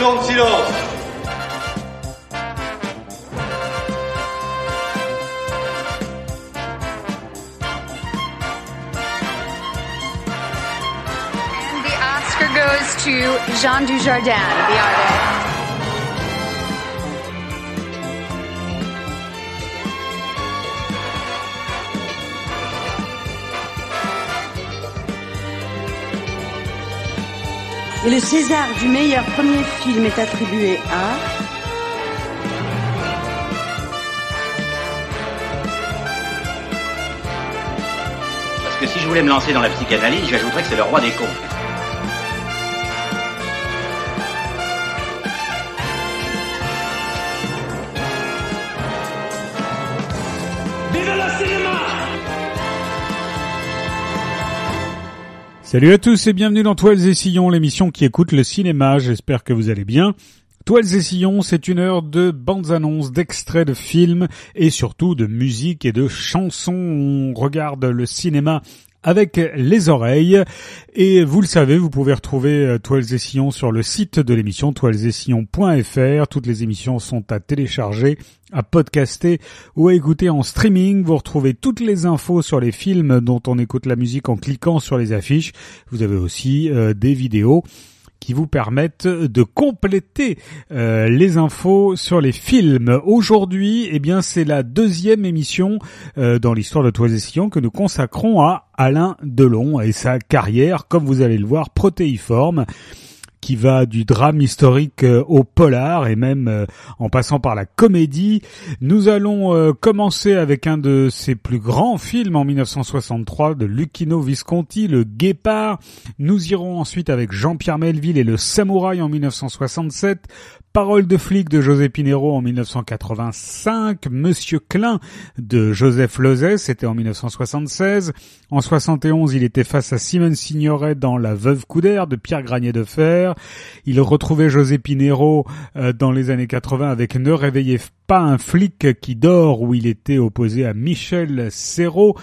instant de silence. And the Oscar goes to Jean Dujardin, the artist. Et le César du meilleur premier film est attribué à... Parce que si je voulais me lancer dans la psychanalyse, j'ajouterais que c'est le roi des cons. Vive le cinéma! Salut à tous et bienvenue dans Toiles et Sillons, l'émission qui écoute le cinéma. J'espère que vous allez bien. Toiles et Sillons, c'est une heure de bandes annonces, d'extraits de films et surtout de musique et de chansons. On regarde le cinéma avec les oreilles et vous le savez, vous pouvez retrouver Toiles et Sillons sur le site de l'émission toilesetSillons.fr. Toutes les émissions sont à télécharger, à podcaster ou à écouter en streaming. Vous retrouvez toutes les infos sur les films dont on écoute la musique en cliquant sur les affiches. Vous avez aussi des vidéos qui vous permettent de compléter les infos sur les films. Aujourd'hui, eh bien, c'est la deuxième émission dans l'histoire de Toiles et Sillons que nous consacrons à Alain Delon et sa carrière, comme vous allez le voir, protéiforme, qui va du drame historique au polar et même en passant par la comédie. Nous allons commencer avec un de ses plus grands films en 1963 de Luchino Visconti, Le Guépard. Nous irons ensuite avec Jean-Pierre Melville et Le Samouraï en 1967. Parole de flic de José Pinheiro en 1985, Monsieur Klein de Joseph Losey, c'était en 1976. En 71, il était face à Simone Signoret dans La Veuve Coudert de Pierre Granier de Fer. Il retrouvait José Pinheiro dans les années 80 avec Ne réveillez pas un flic qui dort, où il était opposé à Michel Serrault.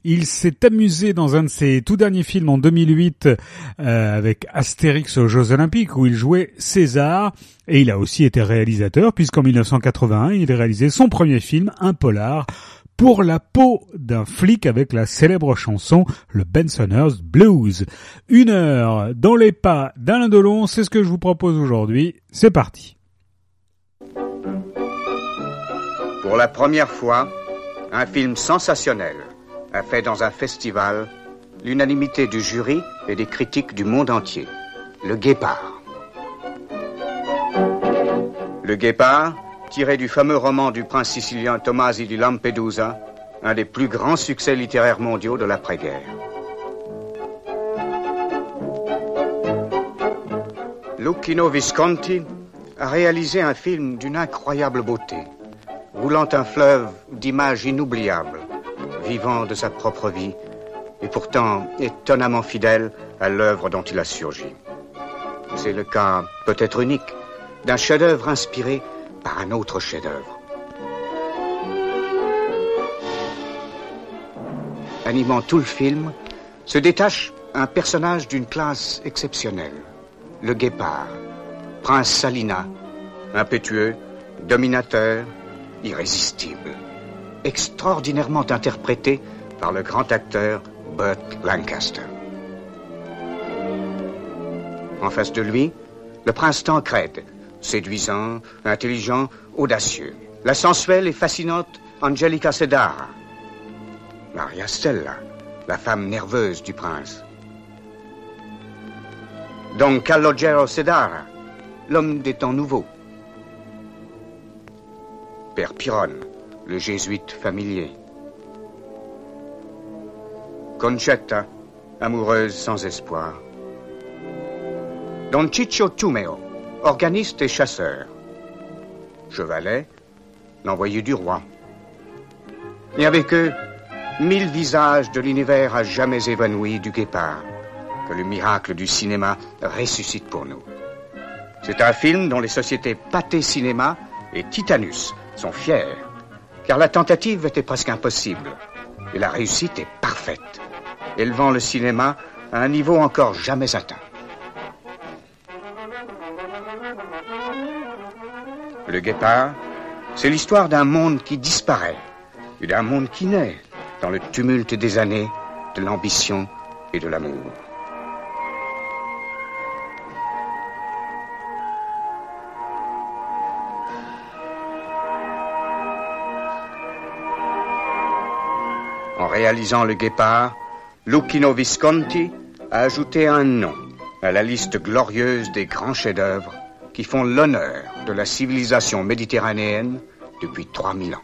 Il s'est amusé dans un de ses tout derniers films en 2008 avec Astérix aux Jeux Olympiques où il jouait César, et il a aussi été réalisateur puisqu'en 1981 il a réalisé son premier film, un polar, Pour la peau d'un flic avec la célèbre chanson le Bensonhurst Blues. 1 heure dans les pas d'Alain Delon, c'est ce que je vous propose aujourd'hui. C'est parti. Pour la première fois, un film sensationnel a fait dans un festival l'unanimité du jury et des critiques du monde entier. Le Guépard. Le Guépard, tiré du fameux roman du prince sicilien Tomasi di Lampedusa, un des plus grands succès littéraires mondiaux de l'après-guerre. Luchino Visconti a réalisé un film d'une incroyable beauté, roulant un fleuve d'images inoubliables, vivant de sa propre vie, et pourtant étonnamment fidèle à l'œuvre dont il a surgi. C'est le cas, peut-être unique, d'un chef-d'œuvre inspiré par un autre chef-d'œuvre. Animant tout le film, se détache un personnage d'une classe exceptionnelle, le Guépard, prince Salina, impétueux, dominateur, irrésistible, extraordinairement interprété par le grand acteur Burt Lancaster. En face de lui, le prince Tancrède, séduisant, intelligent, audacieux. La sensuelle et fascinante Angelica Sedara. Maria Stella, la femme nerveuse du prince. Don Calogero Sedara, l'homme des temps nouveaux. Père Piron, le jésuite familier. Concetta, amoureuse sans espoir. Don Ciccio Tumeo, organiste et chasseur. Chevalet, l'envoyé du roi. Et avec eux, 1000 visages de l'univers à jamais évanoui du Guépard, que le miracle du cinéma ressuscite pour nous. C'est un film dont les sociétés Pathé Cinéma et Titanus sont fiers, car la tentative était presque impossible, et la réussite est parfaite, élevant le cinéma à un niveau encore jamais atteint. Le Guépard, c'est l'histoire d'un monde qui disparaît et d'un monde qui naît dans le tumulte des années, de l'ambition et de l'amour. En réalisant Le Guépard, Luchino Visconti a ajouté un nom à la liste glorieuse des grands chefs-d'œuvre qui font l'honneur de la civilisation méditerranéenne depuis 3000 ans.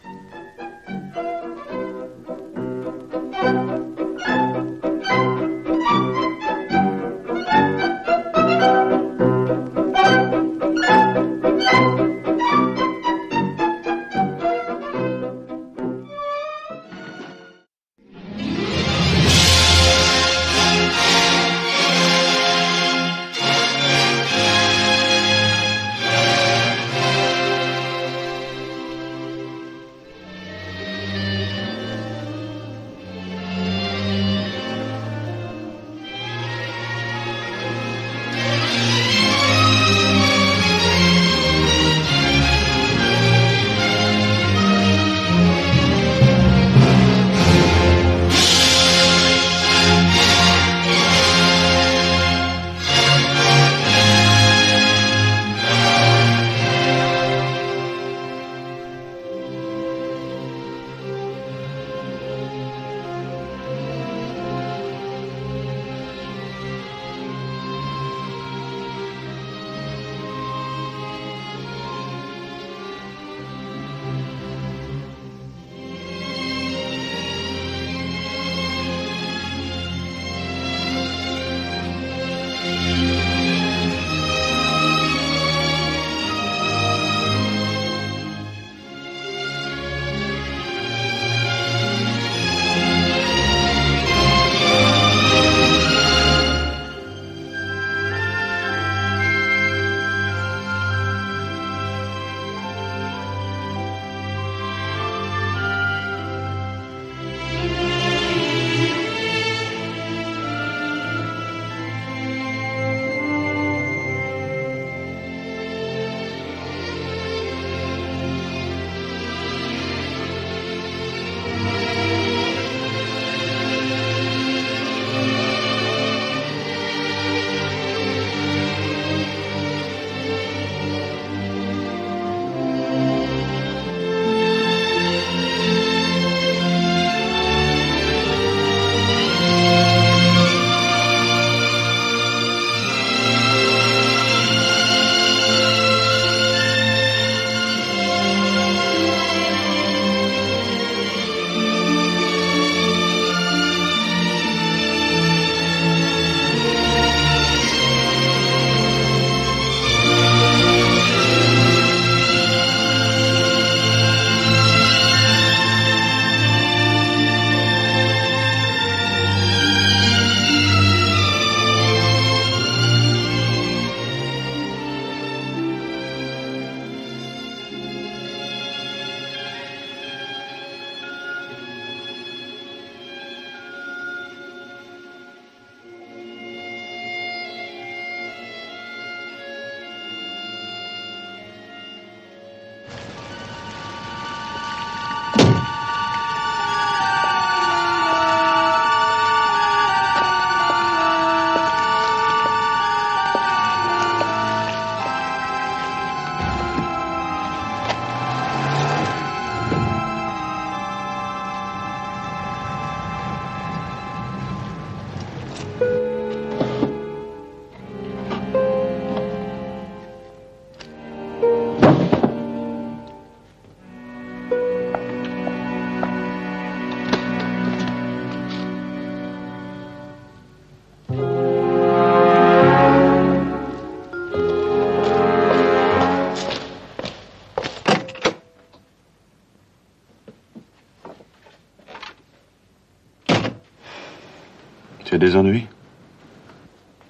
Tu as des ennuis?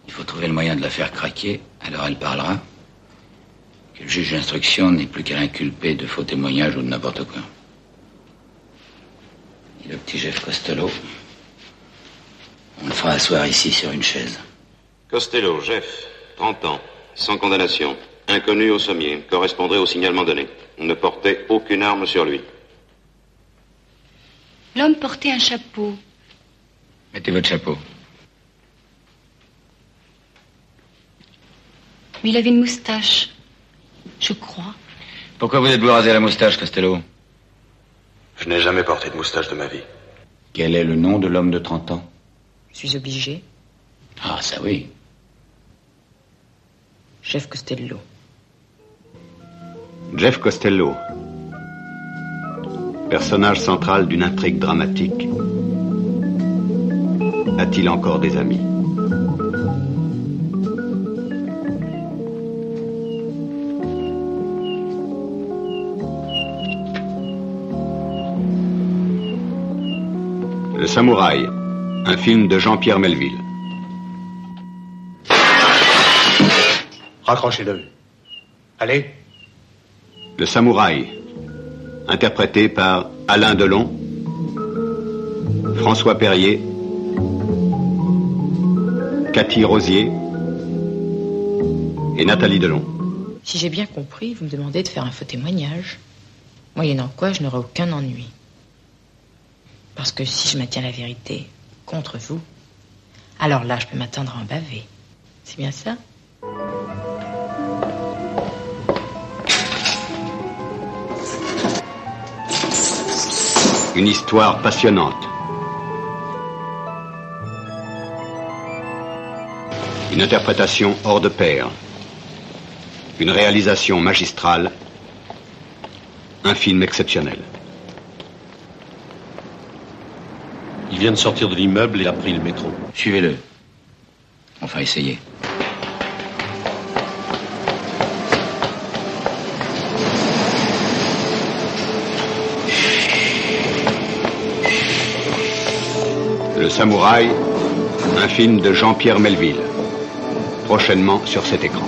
Il faut trouver le moyen de la faire craquer, alors elle parlera. Que le juge d'instruction n'est plus qu'à l'inculper de faux témoignages ou de n'importe quoi. Et le petit Jeff Costello, on le fera asseoir ici sur une chaise. Costello, Jeff, 30 ans, sans condamnation. Inconnu au sommier, correspondrait au signalement donné. On ne portait aucune arme sur lui. L'homme portait un chapeau. Mettez votre chapeau. Mais il avait une moustache, je crois. Pourquoi vous êtes-vous rasé la moustache, Costello? Je n'ai jamais porté de moustache de ma vie. Quel est le nom de l'homme de 30 ans? Je suis obligé. Ah, ça oui. Jeff Costello. Jeff Costello. Personnage central d'une intrigue dramatique. A-t-il encore des amis? Le Samouraï, un film de Jean-Pierre Melville. Raccrochez de vue. Allez. Le Samouraï, interprété par Alain Delon, François Perrier, Cathy Rosier et Nathalie Delon. Si j'ai bien compris, vous me demandez de faire un faux témoignage, moyennant quoi je n'aurai aucun ennui. Parce que si je maintiens la vérité contre vous, alors là, je peux m'attendre à en baver. C'est bien ça? Une histoire passionnante. Une interprétation hors de pair. Une réalisation magistrale. Un film exceptionnel. Il vient de sortir de l'immeuble et a pris le métro. Suivez-le. Enfin, essayez. Le Samouraï, un film de Jean-Pierre Melville. Prochainement sur cet écran.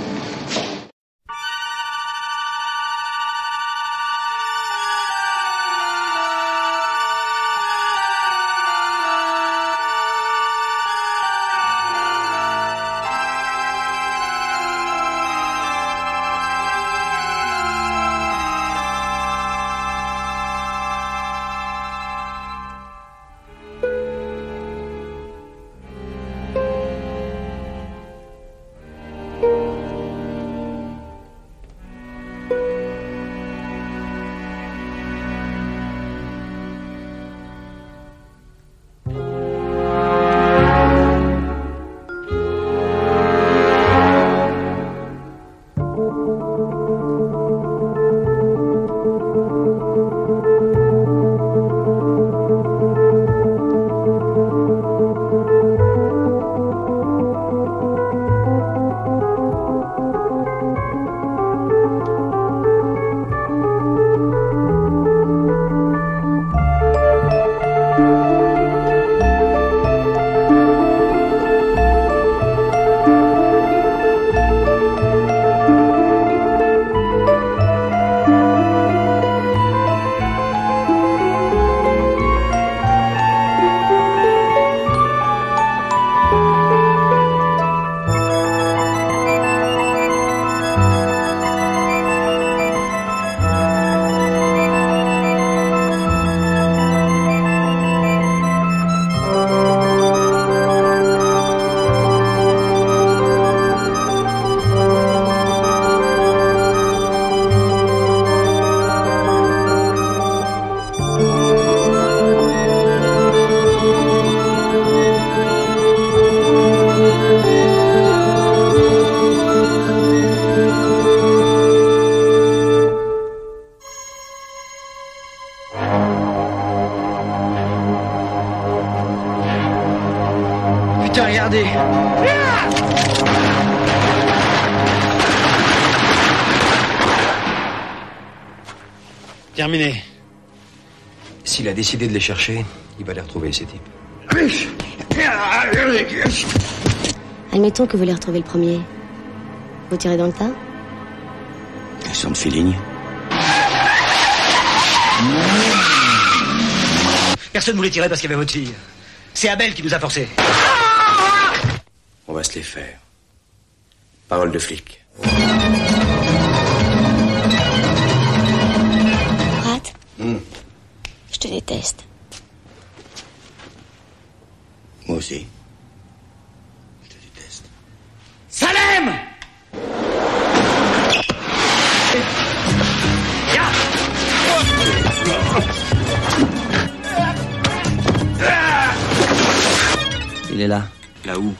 Putain, regardez. Terminé. S'il a décidé de les chercher, il va les retrouver, ces types. Admettons que vous les retrouvez le premier. Vous tirez dans le tas? Question de feeling. Personne ne voulait tirer parce qu'il y avait votre fille. C'est Abel qui nous a forcés. On va se les faire. Parole de flic. déteste. Moi aussi. Je te déteste. Salem! Il est là. Là où?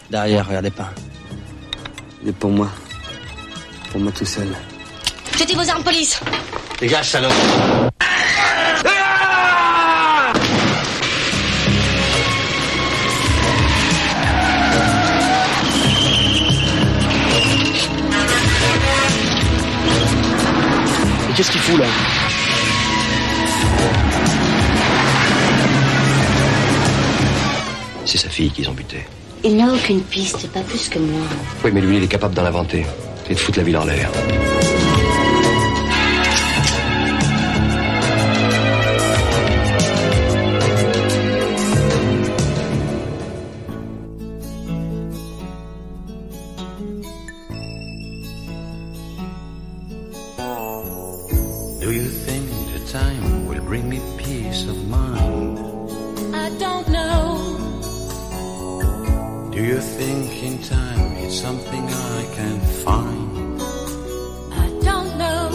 Derrière, regardez pas. Il est pour moi. Pour moi tout seul. Jetez vos armes, police! Dégage, salope! Mais qu'est-ce qu'il fout là? C'est sa fille qu'ils ont buté. Il n'a aucune piste, pas plus que moi. Oui, mais lui, il est capable d'en inventer. Et de foutre la ville en l'air. Do you think the time will bring me peace of mind? I don't know. Do you think in time it's something I can find? I don't know.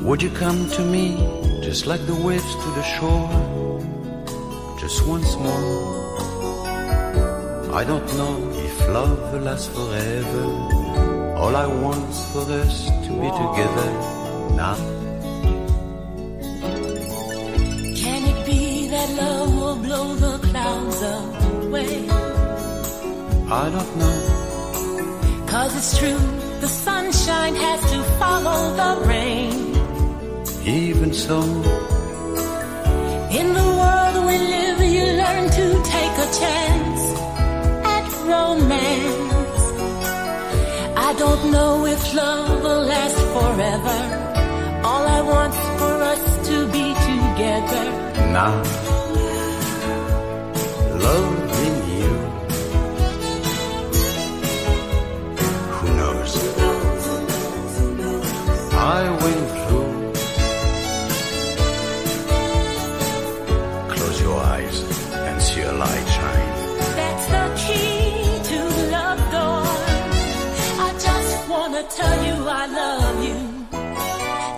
Would you come to me just like the waves to the shore? Just once more. I don't know if love lasts forever. All I want's for us to be together now. Can it be that love will blow the clouds away? I don't know. 'Cause it's true, the sunshine has to follow the rain. Even so, In the world we live, you learn to take a chance at romance. I don't know if love will last forever. All I want's for us to be together now, loving you. Who knows? I went through. Close your eyes and see a light shine. That's the key to love door. I just wanna tell you I love you.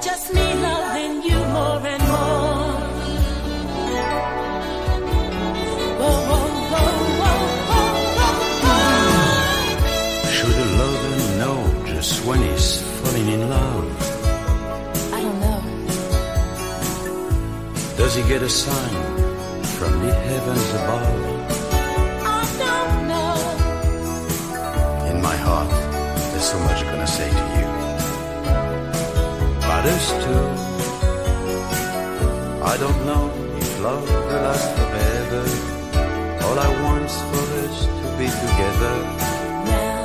Just me loving you more and more. Whoa, whoa, whoa, whoa, whoa, whoa, whoa. Should a lover know just when he's falling in love? I don't know. Does he get a sign from the heavens above? I don't know. In my heart, there's so much gonna say to you. But us too. I don't know if love will last forever. All I want's for us to be together now.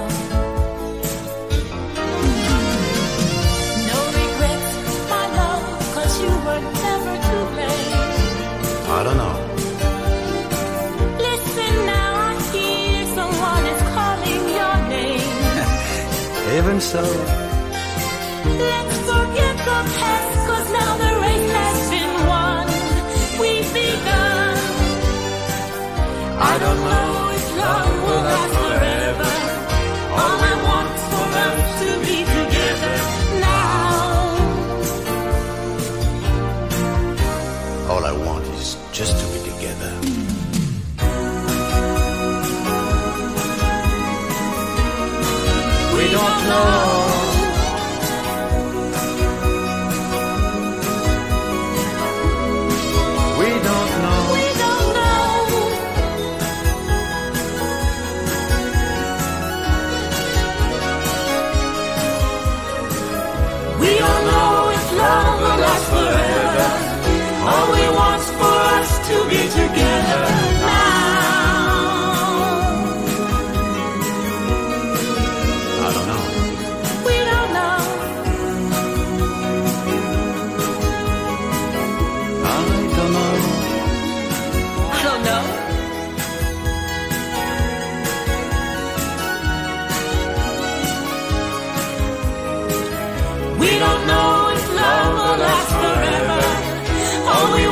No regrets, my love, 'cause you were never to blame. I don't know. Listen now, I hear someone is calling your name. Even so, Let's forget the past, 'cause now the race has been won. We've begun. I don't know if love will last forever. All I want's for us to be together now. All I want is just to be together. We don't know. We don't know. We don't know. We don't know if love will last forever. All we want's for us to be together now. I don't know. We don't know. I don't know. I don't know. We don't know if love will last forever. All we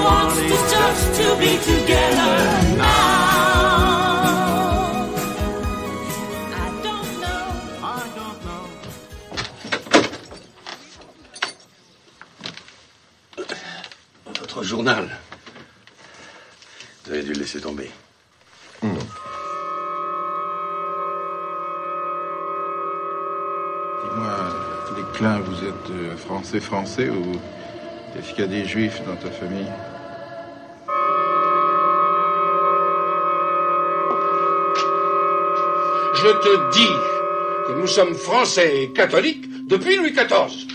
be together now. Votre journal. Vous avez dû le laisser tomber. Non. Dis-moi, Desclin, vous êtes français ou est-ce qu'il y a des juifs dans ta famille? Je te dis que nous sommes français et catholiques depuis Louis XIV.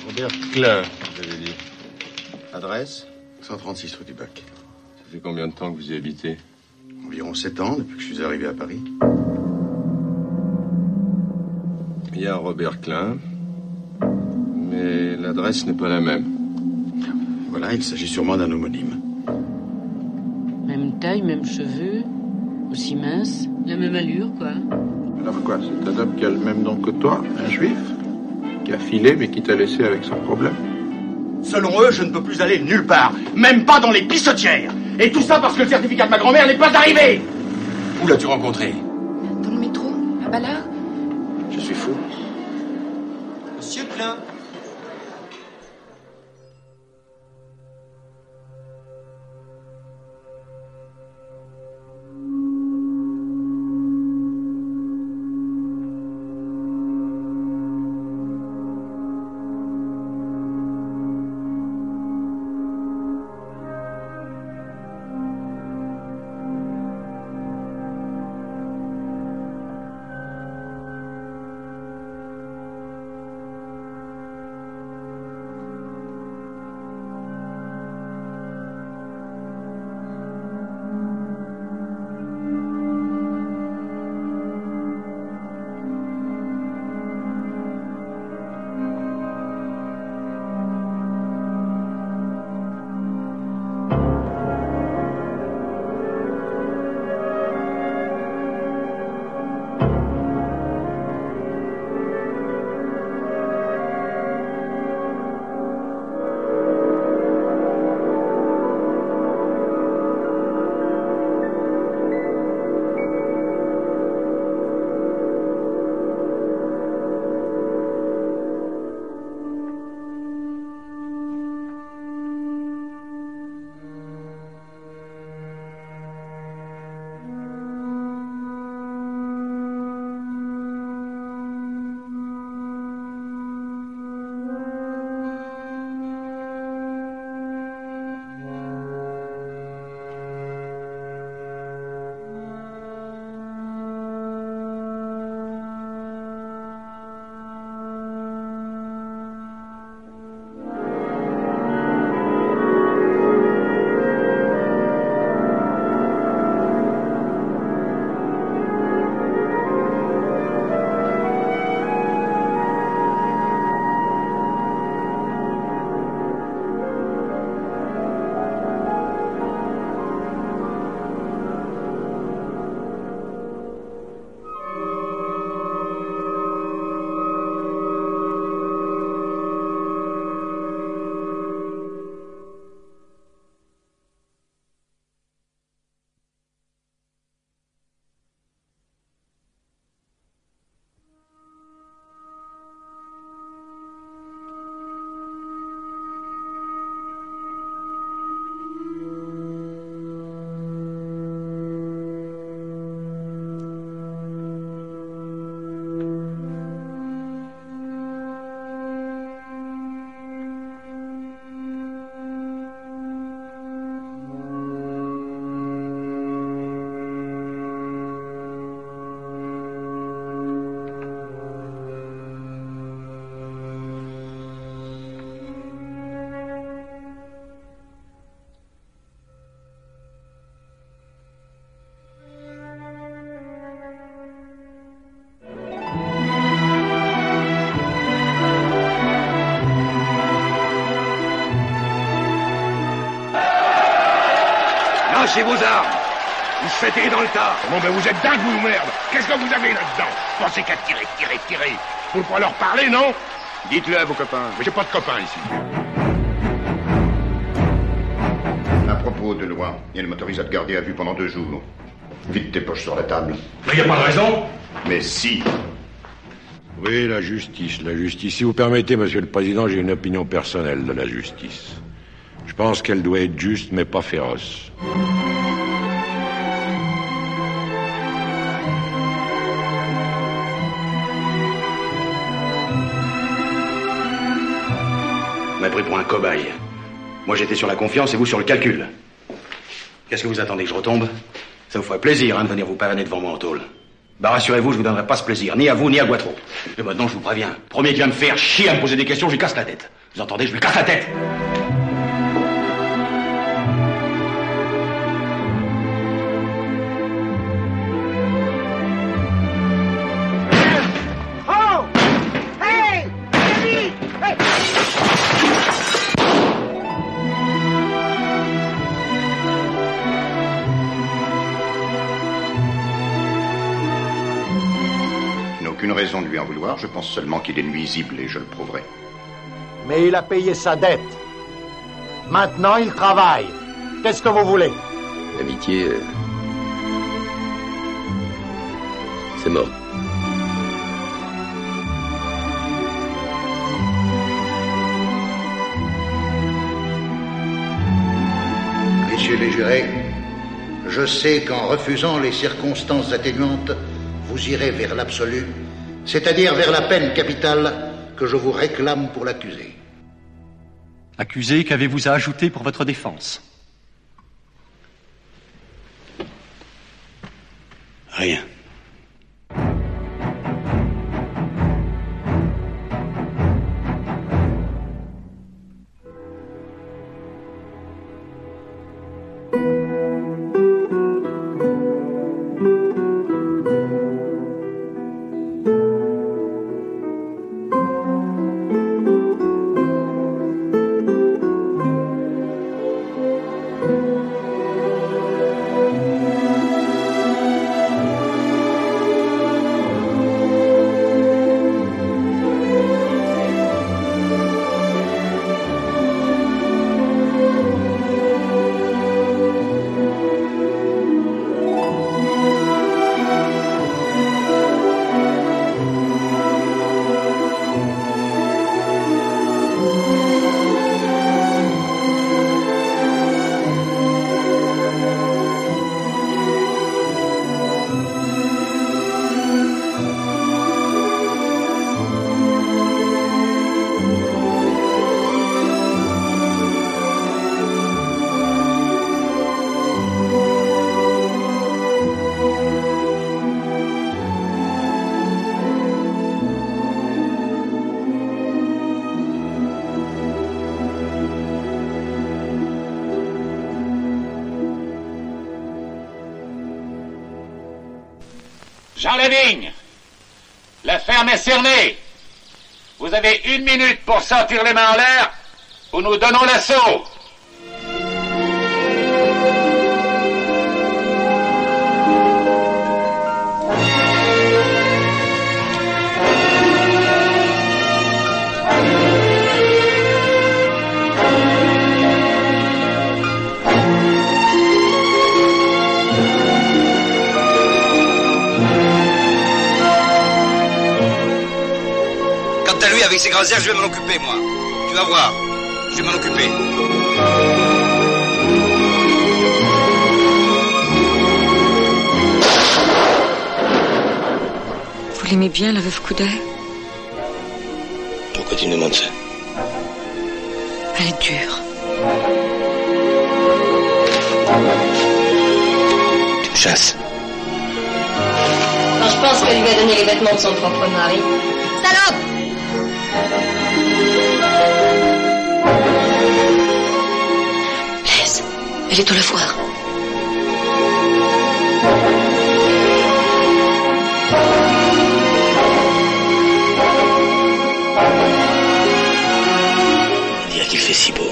Robert Klein, vous avez dit. Adresse 136 rue du Bac. Ça fait combien de temps que vous y habitez? Environ 7 ans, depuis que je suis arrivé à Paris. Il y a Robert Klein, mais l'adresse n'est pas la même. Voilà, il s'agit sûrement d'un homonyme. Même taille, même cheveux, aussi mince, la même allure, quoi. Alors quoi, c'est un homme qui a le même nom que toi, un juif, qui a filé mais qui t'a laissé avec son problème? Selon eux, je ne peux plus aller nulle part, même pas dans les pissotières. Et tout ça parce que le certificat de ma grand-mère n'est pas arrivé. Où l'as-tu rencontré? Dans le métro, à Ballard. Je suis fou. Monsieur Klein. Lâchez vos armes. Vous se faites tirer dans le tas. Bon, ben vous êtes dingue, vous, merde. Qu'est-ce que vous avez là-dedans? Pensez qu'à tirer. Faut pas leur parler, non? Dites-le à vos copains. Mais j'ai pas de copains ici. nouveau de loi et elle m'autorise à te garder à vue pendant 2 jours. Vite tes poches sur la table. Mais il n'y a pas de raison. Mais si. Oui, la justice. Si vous permettez, Monsieur le Président, j'ai une opinion personnelle de la justice. Je pense qu'elle doit être juste, mais pas féroce. On m'a pris pour un cobaye. Moi, j'étais sur la confiance et vous sur le calcul. Qu'est-ce que vous attendez, que je retombe? Ça vous ferait plaisir, de venir vous pavaner devant moi en tôle. Bah, rassurez-vous, je vous donnerai pas ce plaisir, ni à vous, ni à Guatreau. Et maintenant, je vous préviens, premier qui va me faire chier à me poser des questions, je lui casse la tête. Vous entendez, je lui casse la tête. Aucune raison de lui en vouloir, je pense seulement qu'il est nuisible et je le prouverai. Mais il a payé sa dette. Maintenant, il travaille. Qu'est-ce que vous voulez? L'amitié, c'est mort. Messieurs les jurés, je sais qu'en refusant les circonstances atténuantes, vous irez vers l'absolu, c'est-à-dire vers la peine capitale que je vous réclame pour l'accusé. Accusé, qu'avez-vous à ajouter pour votre défense? Rien. Jean Lavigne, la ferme est cernée. Vous avez 1 minute pour sortir les mains en l'air ou nous donnons l'assaut. Avec ces grands airs, je vais m'en occuper, moi. Tu vas voir. Je vais m'en occuper. Vous l'aimez bien, la veuve Coudet? Pourquoi tu me demandes ça? Elle est dure. Tu me chasses. Quand je pense qu'elle lui a donné les vêtements de son propre mari. Salope! Laisse, elle est au lavoir. Dire qu'il fait si beau.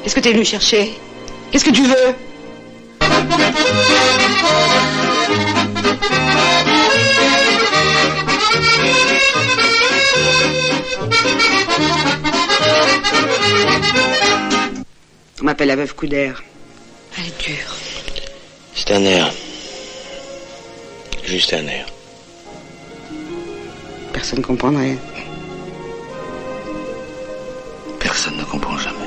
Qu'est-ce que t'es venu chercher? Qu'est-ce que tu veux? On m'appelle la veuve Couder. Elle est dure. C'est un air. Juste un air. Personne ne comprendrait. Personne ne comprend jamais.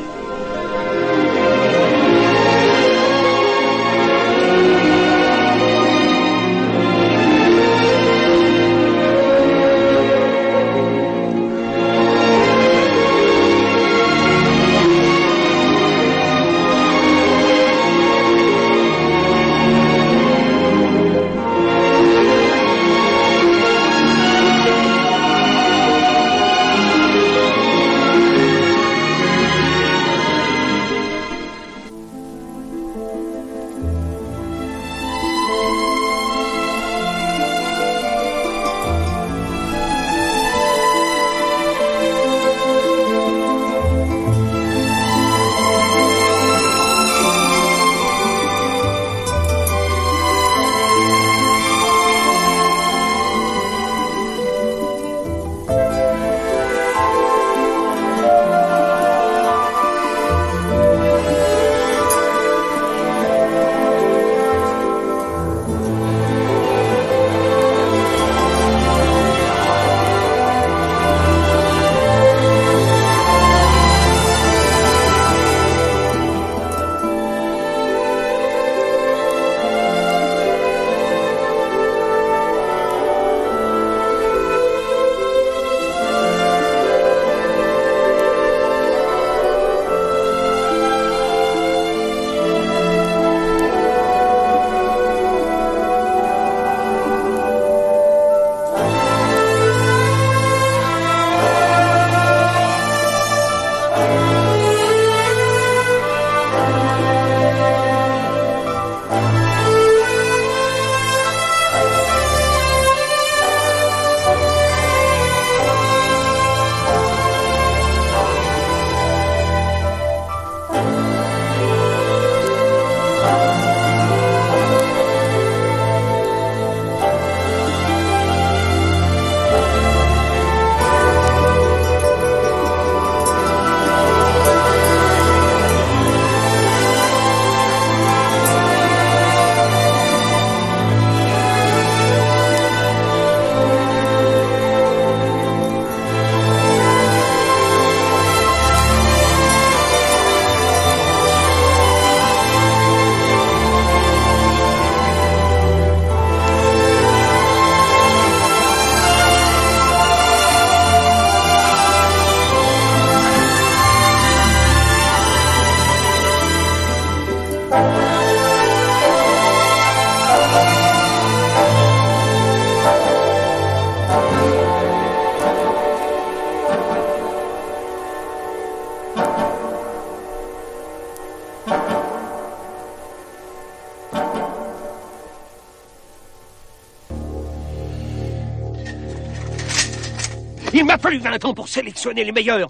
Il m'a fallu 20 ans pour sélectionner les meilleurs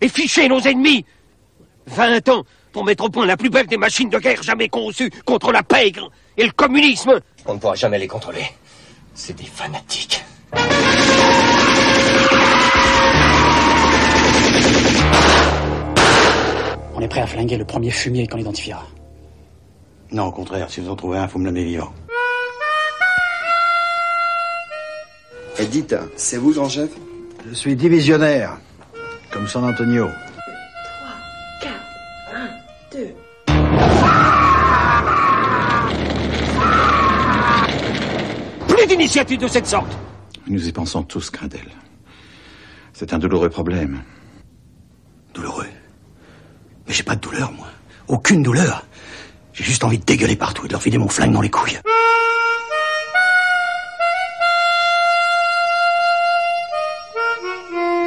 et ficher nos ennemis. 20 ans pour mettre au point la plus belle des machines de guerre jamais conçues contre la pègre et le communisme. On ne pourra jamais les contrôler. C'est des fanatiques. On est prêt à flinguer le premier fumier qu'on identifiera. Non, au contraire, si vous en trouvez un, faut me l'amener vivant. Et dites, c'est vous, grand chef? Je suis divisionnaire, comme San Antonio. 3, 4, 1, 2... Plus d'initiatives de cette sorte. Nous y pensons tous, Grindel. C'est un douloureux problème. Douloureux? Mais j'ai pas de douleur, moi. Aucune douleur. J'ai juste envie de dégueuler partout et de leur filer mon flingue dans les couilles.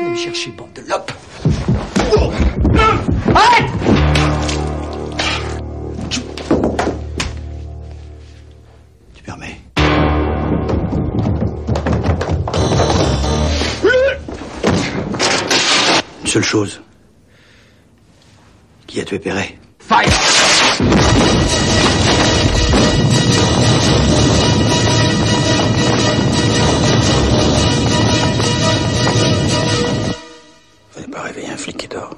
Allez me chercher, bande de lopes. Arrête! Tu permets? Une seule chose. Qui a tué Perret? Fire! Fallait pas réveiller un flic qui dort.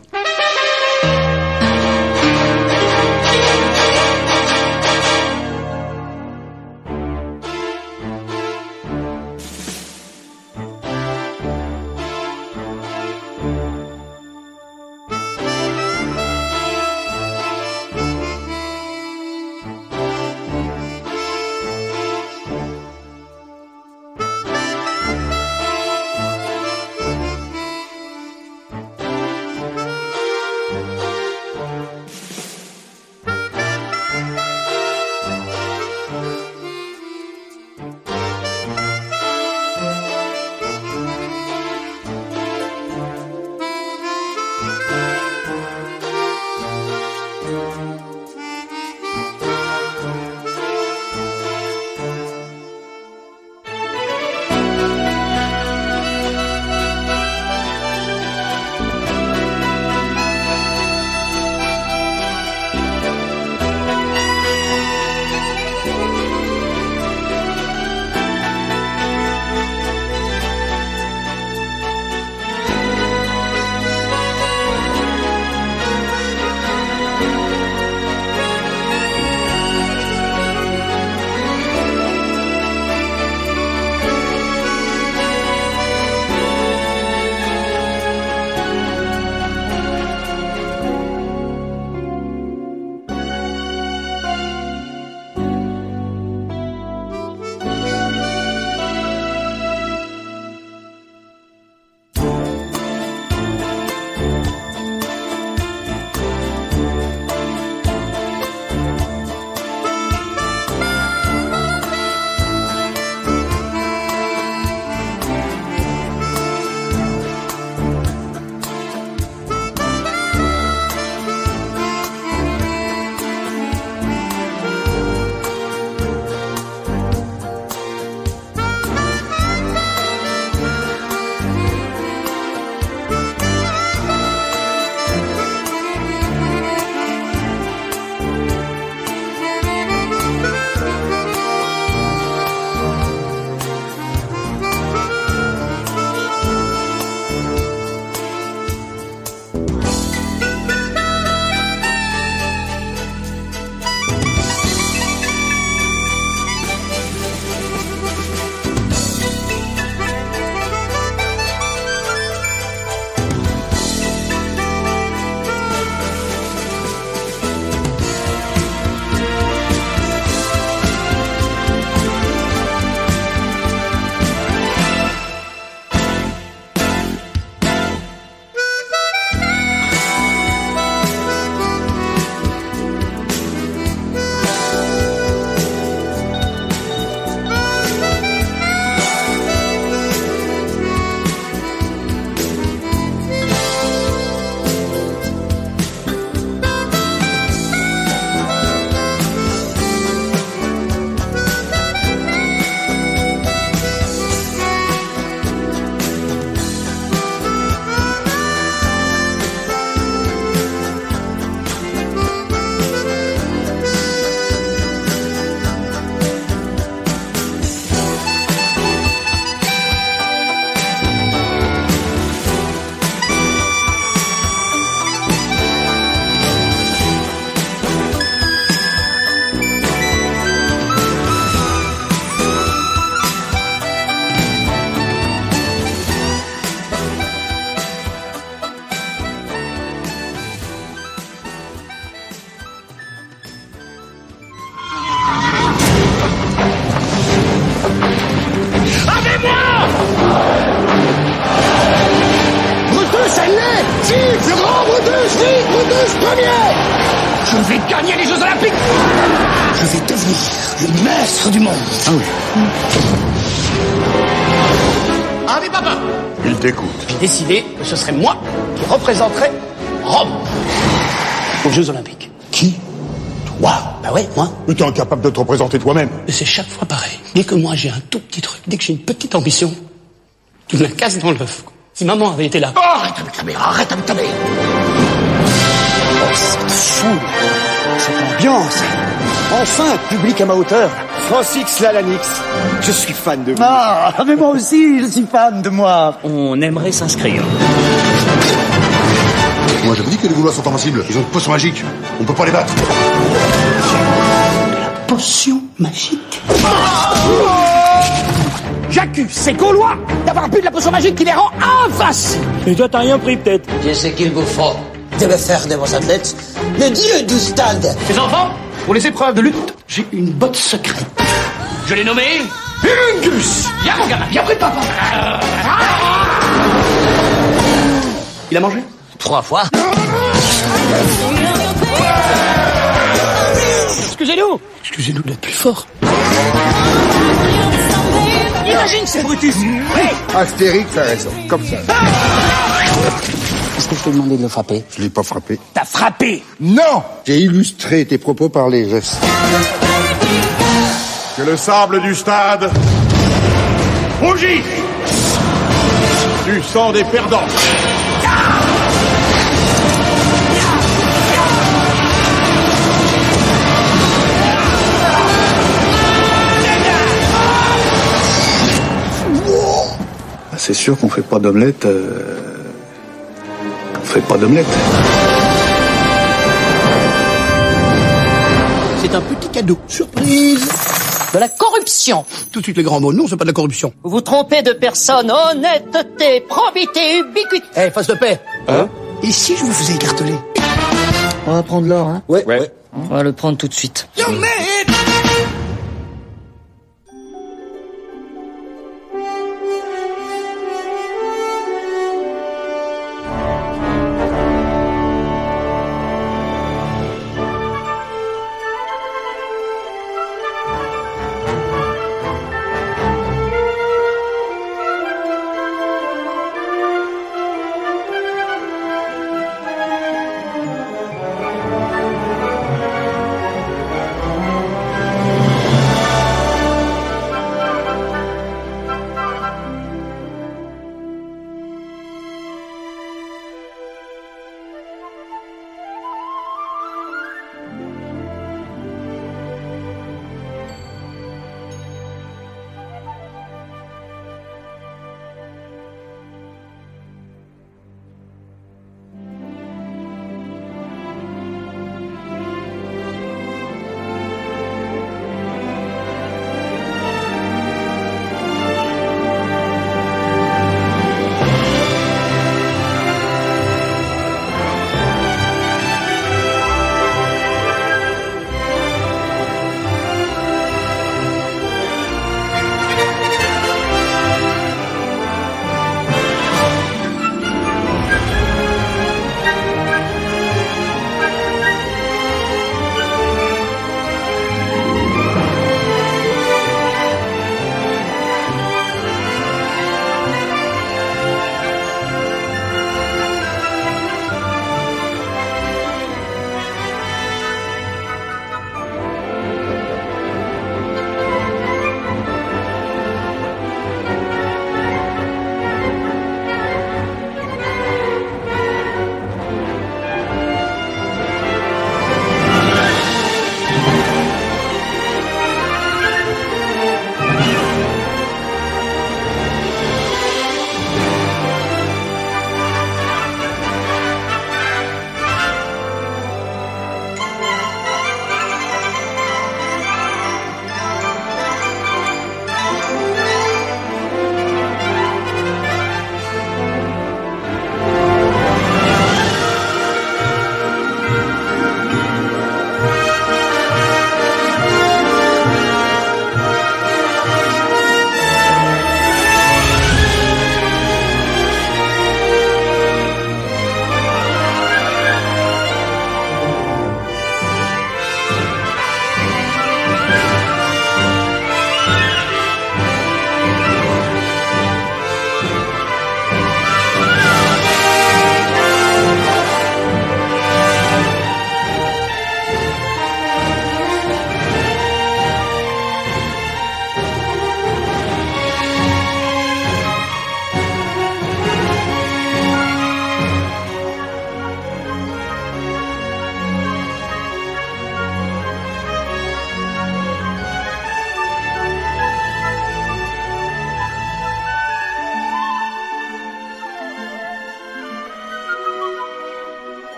premier! Je vais gagner les Jeux Olympiques! Je vais devenir le maître du monde! Ah oui. Ah, mais papa! Il t'écoute. J'ai décidé que ce serait moi qui représenterais Rome aux Jeux Olympiques. Qui? Toi? Bah ouais, moi. Mais t'es incapable de te représenter toi-même. Et c'est chaque fois pareil. Dès que moi j'ai un tout petit truc, dès que j'ai une petite ambition, tu me la casses dans l'œuf. Si maman avait été là... Oh, arrête avec ta mère, arrête avec ta mère. Oh, cette foule, cette ambiance. Enfin, un public à ma hauteur. Francis Lalanix, je suis fan de vous. Ah, mais moi aussi, je suis fan de moi. On aimerait s'inscrire. Moi j'avais dit que les Gaulois sont invincibles. Ils ont une potion magique. On peut pas les battre. La potion magique. J'accuse ces Gaulois d'avoir bu de la potion magique qui les rend invincibles. Et toi, t'as rien pris, peut-être? Je sais qu'il vous faut de me faire de vos athlètes le dieu du stade. Les enfants, pour les épreuves de lutte, j'ai une botte secrète. Je l'ai nommée Hungus. Viens mon gamin, viens près de papa. Il a mangé 3 fois. Excusez-nous. Excusez-nous d'être plus fort. Imagine ces Brutus. Astérix a raison. Comme ça. Est-ce que je t'ai demandé de le frapper? Je l'ai pas frappé. T'as frappé? Non! J'ai illustré tes propos par les gestes. Que le sable du stade rougisse du sang des perdants. C'est sûr qu'on fait pas d'omelette. On fait pas d'omelette. C'est un petit cadeau. Surprise. De la corruption. Tout de suite les grands mots. Non, c'est pas de la corruption. Vous vous trompez de personne. Honnêteté, probité, ubiquité. Eh, face de paix. Hein? Et si je vous faisais écarteler? On va prendre l'or, hein? Ouais. On va le prendre tout de suite. Yo, man!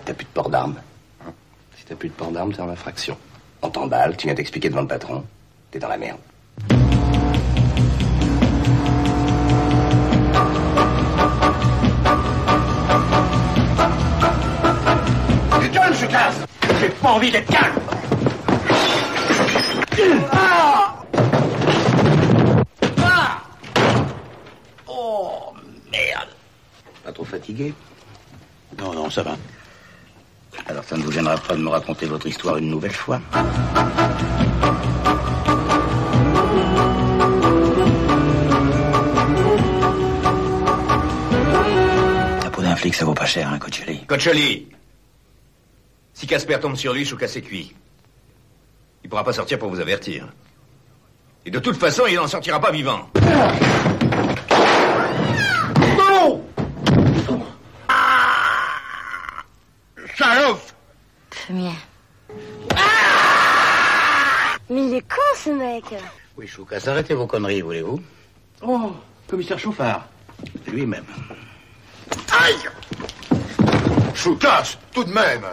T'as plus de port d'armes. Si t'as plus de port d'armes, t'es en infraction. On t'emballe, tu viens t'expliquer devant le patron, t'es dans la merde. Du calme, je casse. J'ai pas envie d'être calme. Ah! Ah! Oh, merde. Pas trop fatigué? Non, non, ça va. Alors ça ne vous gênera pas de me raconter votre histoire une nouvelle fois? La peau d'un flic, ça vaut pas cher, hein, Coacholi. Coacholi, si Casper tombe sur lui, Choucas est cuit. Il pourra pas sortir pour vous avertir. Et de toute façon, il n'en sortira pas vivant. Non! Salope! Fumier. Mais il est con, ce mec. Oui, Choucas, arrêtez vos conneries, voulez-vous? Oh, commissaire Chauffard. Lui-même. Aïe! Choucas, tout de même!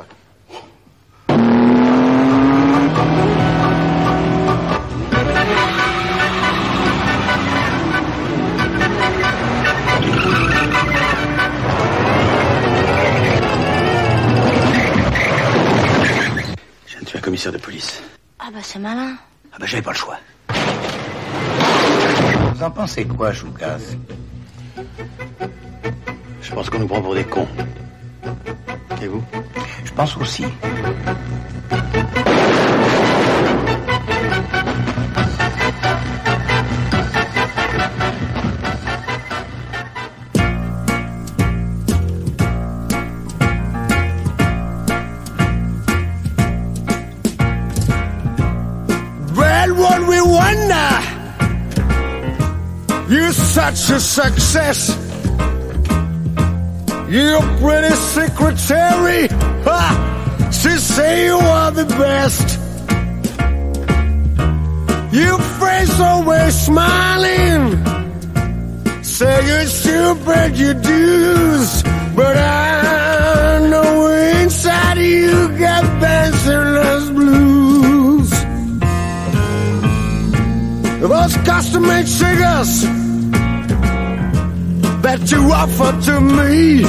Je suis un commissaire de police. Ah bah c'est malin. Ah bah j'avais pas le choix. Vous en pensez quoi, Choucas? Je pense qu'on nous prend pour des cons. Et vous? Je pense aussi. What we wonder, you're such a success. Your pretty secretary, she say you are the best. Your face always smiling, say you're stupid, you dues, but I know inside you got bachelor's blues. Those custom-made cigars that you offer to me,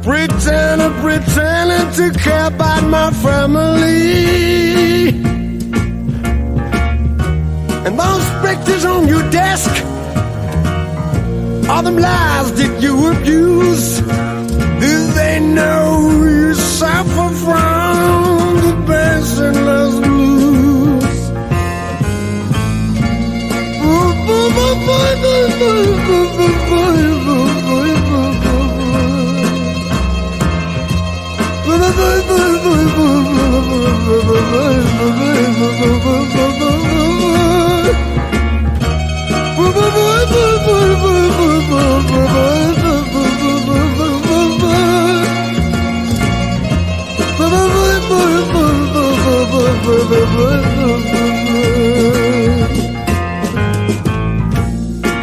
Pretending to care about my family. And those pictures on your desk are them lies that you abuse. Do they know you suffer from the Benson-less blues?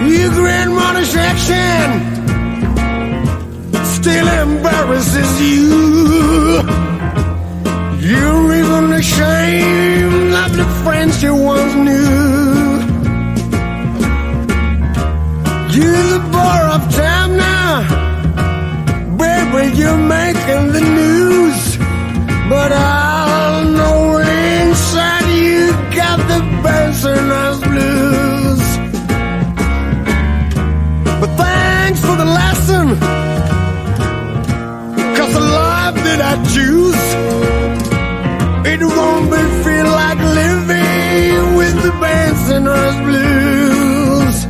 Your grandmother's action still embarrasses you. You're even ashamed of the friends you once knew. You're the bore of time now, baby, you're making the news. But I know inside you got the Benson-less blues. But thanks for the lesson, 'cause the life that I choose, it won't be feel like living with the Benson-less blues.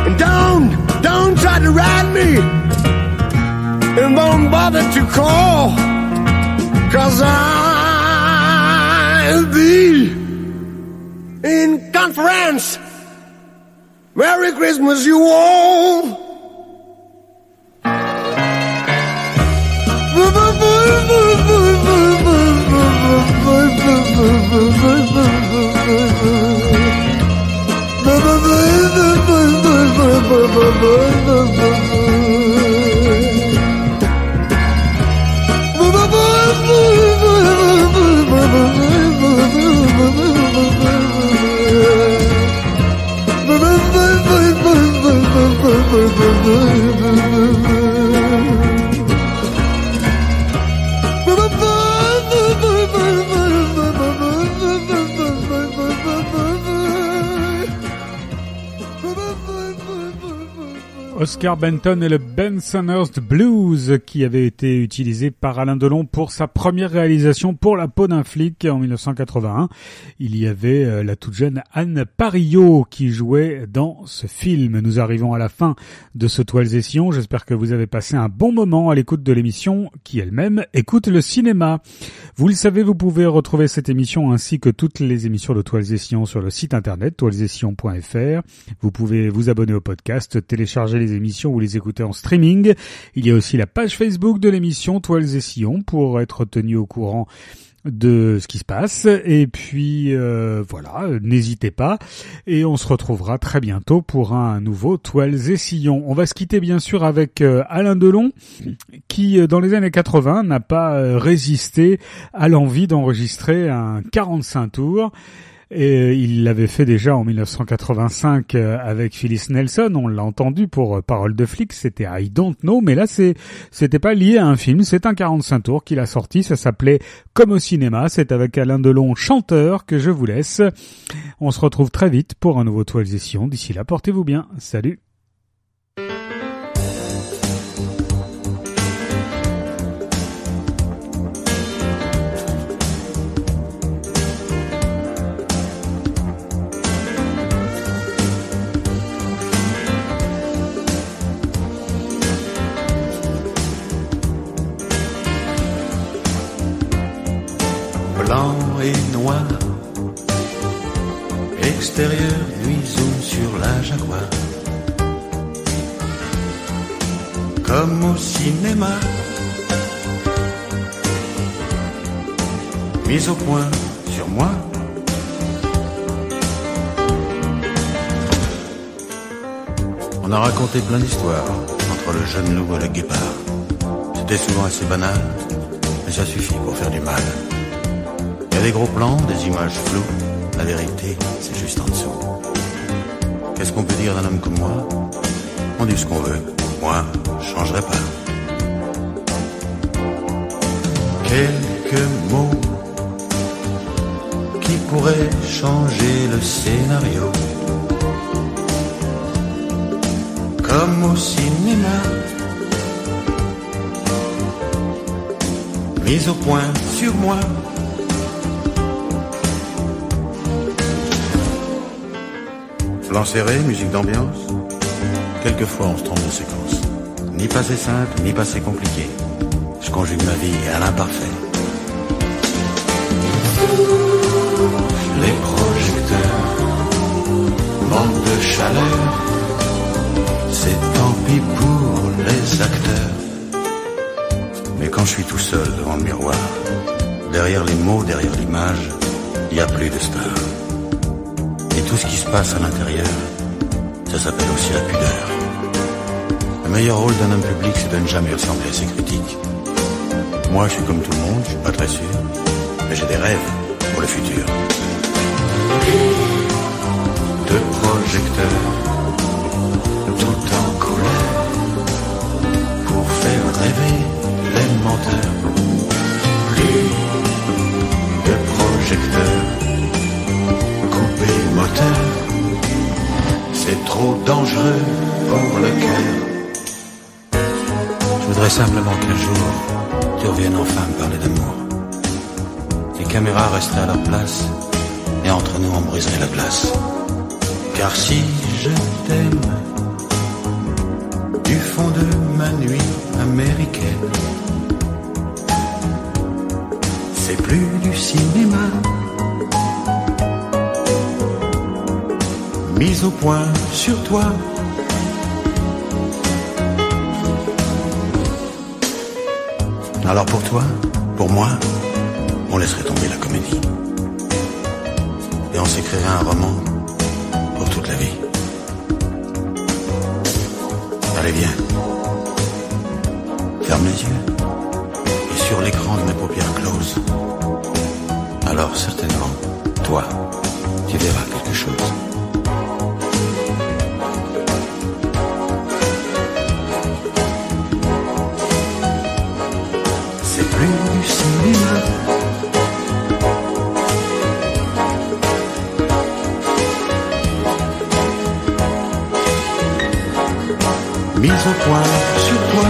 And don't try to ride me, and don't bother to call, 'cause I'll be in conference. Merry Christmas, you all. Oscar Benton et le Benson-less Blues, qui avait été utilisé par Alain Delon pour sa première réalisation pour La peau d'un flic en 1981. Il y avait la toute jeune Anne Parillot qui jouait dans ce film. Nous arrivons à la fin de ce Toiles et Sillons. J'espère que vous avez passé un bon moment à l'écoute de l'émission qui elle-même écoute le cinéma. Vous le savez, vous pouvez retrouver cette émission ainsi que toutes les émissions de Toiles et Sillons sur le site internet toilesetSillons.fr. Vous pouvez vous abonner au podcast, télécharger les émissions ou les écouter en streaming. Il y a aussi la page Facebook de l'émission Toiles et Sillons pour être tenu au courant de ce qui se passe. Et puis voilà, n'hésitez pas. Et on se retrouvera très bientôt pour un nouveau Toiles et Sillons. On va se quitter bien sûr avec Alain Delon qui dans les années 80 n'a pas résisté à l'envie d'enregistrer un 45 tours. Et il l'avait fait déjà en 1985 avec Phyllis Nelson, on l'a entendu pour Parole de flic, c'était I Don't Know, mais là c'était pas lié à un film, c'est un 45 tours qu'il a sorti, ça s'appelait Comme au cinéma, c'est avec Alain Delon, chanteur, que je vous laisse. On se retrouve très vite pour un nouveau Toiles et Sillons, d'ici là portez-vous bien, salut. Blanc et noir, extérieur, nuit, zoom sur la Jaguar. Comme au cinéma, mise au point sur moi. On a raconté plein d'histoires entre le jeune loup et le guépard. C'était souvent assez banal, mais ça suffit pour faire du mal. Il y a des gros plans, des images floues. La vérité, c'est juste en dessous. Qu'est-ce qu'on peut dire d'un homme comme moi? On dit ce qu'on veut. moi, je changerai pas. Quelques mots qui pourraient changer le scénario. Comme au cinéma, mise au point sur moi. Plan serré, musique d'ambiance. Quelquefois on se trompe de séquence. Ni passé simple, ni passé compliqué. Je conjugue ma vie à l'imparfait. Les projecteurs manquent de chaleur. C'est tant pis pour les acteurs. Mais quand je suis tout seul devant le miroir, derrière les mots, derrière l'image, il n'y a plus de star. Et tout ce qui se passe à l'intérieur, ça s'appelle aussi la pudeur. Le meilleur rôle d'un homme public, c'est de ne jamais ressembler à ses critiques. Moi, je suis comme tout le monde, je suis pas très sûr, mais j'ai des rêves pour le futur. De projecteurs, tout en couleur, pour faire rêver les menteurs. Plus de projecteurs, couper moteur, c'est trop dangereux pour le cœur. Je voudrais simplement qu'un jour, tu reviennes enfin me parler d'amour. Les caméras resteraient à leur place, et entre nous on briserait la glace. Car si je t'aime, du fond de ma nuit américaine, c'est plus du cinéma. Mise au point sur toi. Alors pour toi, pour moi, on laisserait tomber la comédie. Et on s'écrirait un roman pour toute la vie. Allez, viens. Ferme les yeux. Et sur l'écran de mes paupières closes, alors certainement, toi, tu verras quelque chose. C'est plus du cinéma. Mise au point sur toi.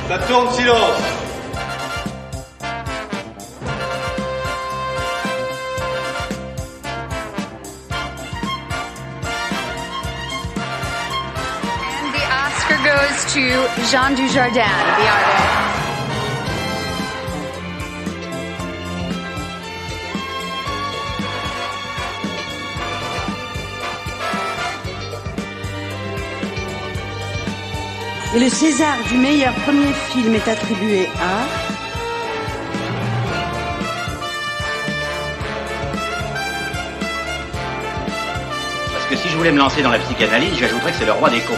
Ça tourne, silence. And the Oscar goes to Jean Dujardin, the artist. Et le César du meilleur premier film est attribué à... Parce que si je voulais me lancer dans la psychanalyse, j'ajouterais que c'est le roi des cons.